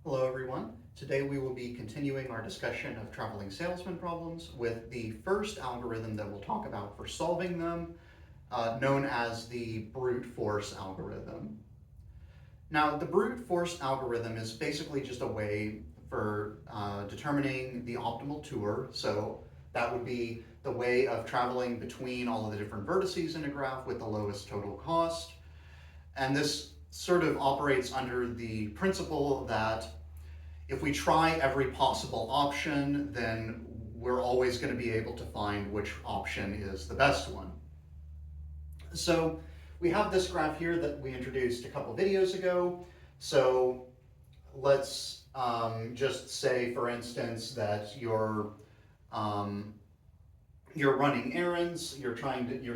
Hello everyone. Today we will be continuing our discussion of traveling salesman problems with the first algorithm that we'll talk about for solving them, known as the brute force algorithm. Now, the brute force algorithm is basically just a way for determining the optimal tour. So that would be the way of traveling between all of the different vertices in a graph with the lowest total cost. And this sort of operates under the principle that if we try every possible option, then we're always going to be able to find which option is the best one. So we have this graph here that we introduced a couple videos ago. So let's just say, for instance, that you're running errands. You're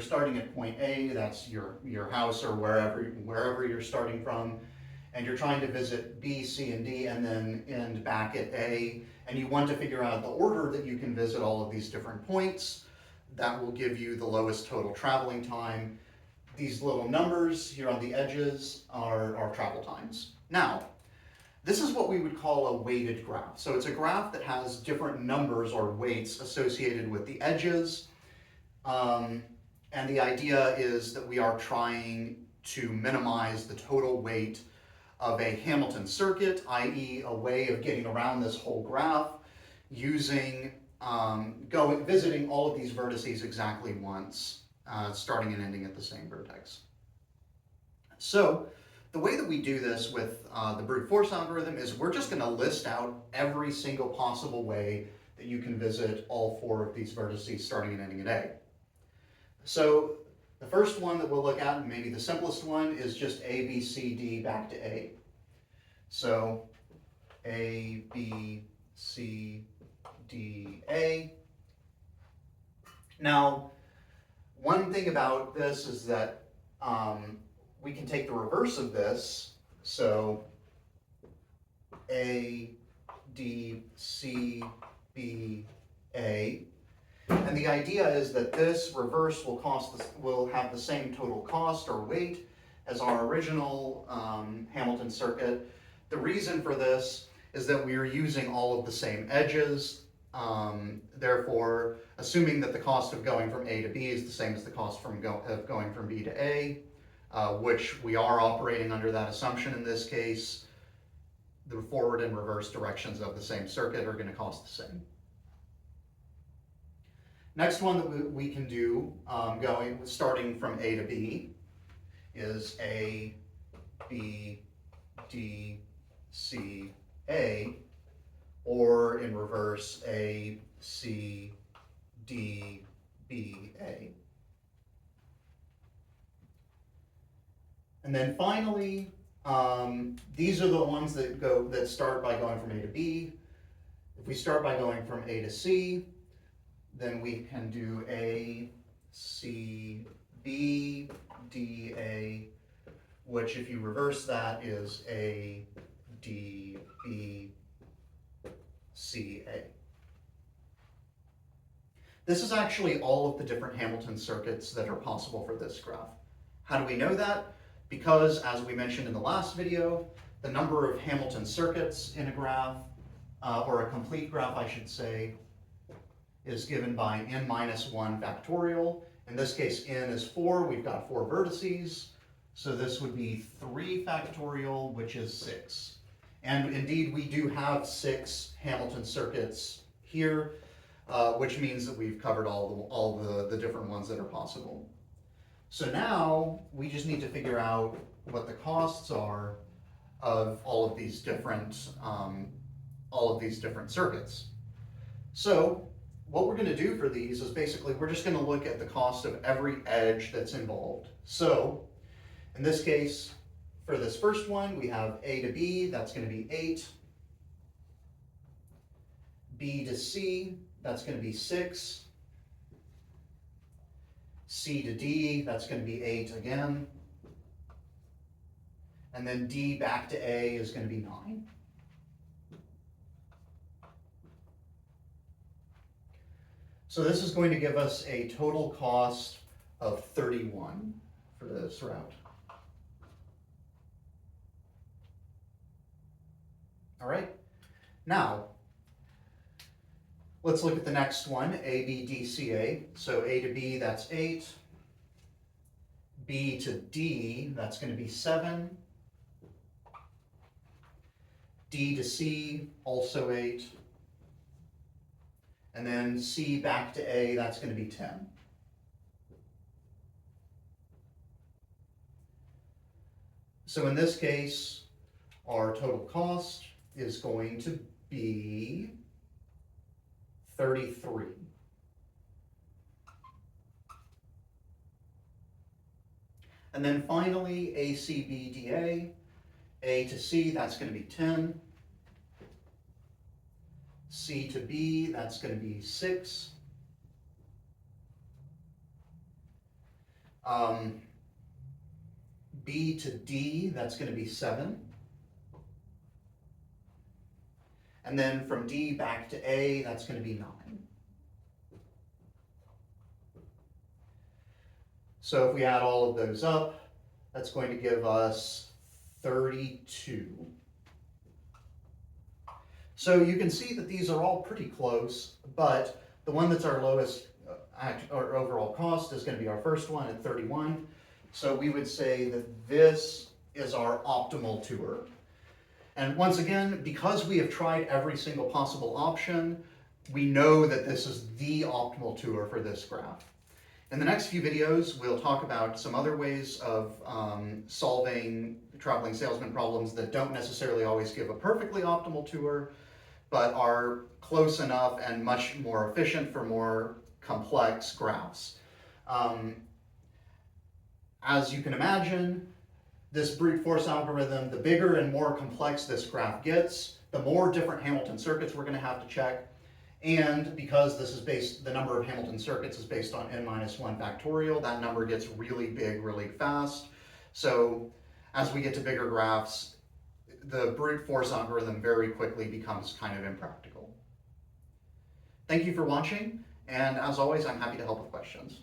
starting at point A. That's your house or wherever you're starting from, and you're trying to visit B, C, and D, and then end back at A. And you want to figure out the order that you can visit all of these different points. That will give you the lowest total traveling time. These little numbers here on the edges are travel times. Now, this is what we would call a weighted graph. So it's a graph that has different numbers or weights associated with the edges. And the idea is that we are trying to minimize the total weight of a Hamilton circuit, i.e. a way of getting around this whole graph using visiting all of these vertices exactly once, starting and ending at the same vertex. So the way that we do this with the brute force algorithm is we're just going to list out every single possible way that you can visit all four of these vertices starting and ending at A. So the first one that we'll look at, and maybe the simplest one, is just A, B, C, D back to A. So A, B, C, D, A. Now, one thing about this is that we can take the reverse of this. So A, D, C, B, A. And the idea is that this reverse will have the same total cost or weight as our original Hamilton circuit. The reason for this is that we are using all of the same edges. Therefore, assuming that the cost of going from A to B is the same as the cost of going from B to A, which we are operating under that assumption in this case, the forward and reverse directions of the same circuit are going to cost the same. Next one that we can do, starting from A to B, is A, B, D, C, A, or in reverse, A, C, D, B, A. And then finally, these are the ones that start by going from A to B. If we start by going from A to C, then we can do A, C, B, D, A, which if you reverse that is A, D, B, C, A. This is actually all of the different Hamilton circuits that are possible for this graph. How do we know that? Because, as we mentioned in the last video, the number of Hamilton circuits in a graph, or a complete graph I should say, is given by n minus 1 factorial. In this case, n is 4. We've got 4 vertices. So this would be 3 factorial, which is 6. And indeed, we do have 6 Hamilton circuits here, which means that we've covered all the different ones that are possible. So now we just need to figure out what the costs are of all of these different circuits. So what we're going to do for these is basically we're just going to look at the cost of every edge that's involved. So in this case, for this first one, we have A to B, that's going to be 8. B to C, that's going to be 6. C to D, that's going to be 8 again. And then D back to A is going to be 9. So this is going to give us a total cost of 31 for this route. All right, now let's look at the next one, A, B, D, C, A. So A to B, that's 8. B to D, that's going to be 7. D to C, also 8. And then C back to A, that's going to be 10. So in this case, our total cost is going to be 33. And then finally, A, C, B, D, A to C, that's going to be 10. C to B, that's going to be 6. B to D, that's going to be 7. And then from D back to A, that's going to be 9. So if we add all of those up, that's going to give us 32. So you can see that these are all pretty close, but the one that's our lowest our overall cost is going to be our first one at 31. So we would say that this is our optimal tour. And once again, because we have tried every single possible option, we know that this is the optimal tour for this graph. In the next few videos, we'll talk about some other ways of solving traveling salesman problems that don't necessarily always give a perfectly optimal tour, but are close enough and much more efficient for more complex graphs. As you can imagine, this brute force algorithm, the bigger and more complex this graph gets, the more different Hamilton circuits we're going to have to check. And because this is based, the number of Hamilton circuits is based on n-1 factorial, that number gets really big really fast. So as we get to bigger graphs, the brute force algorithm very quickly becomes kind of impractical. Thank you for watching, and as always, I'm happy to help with questions.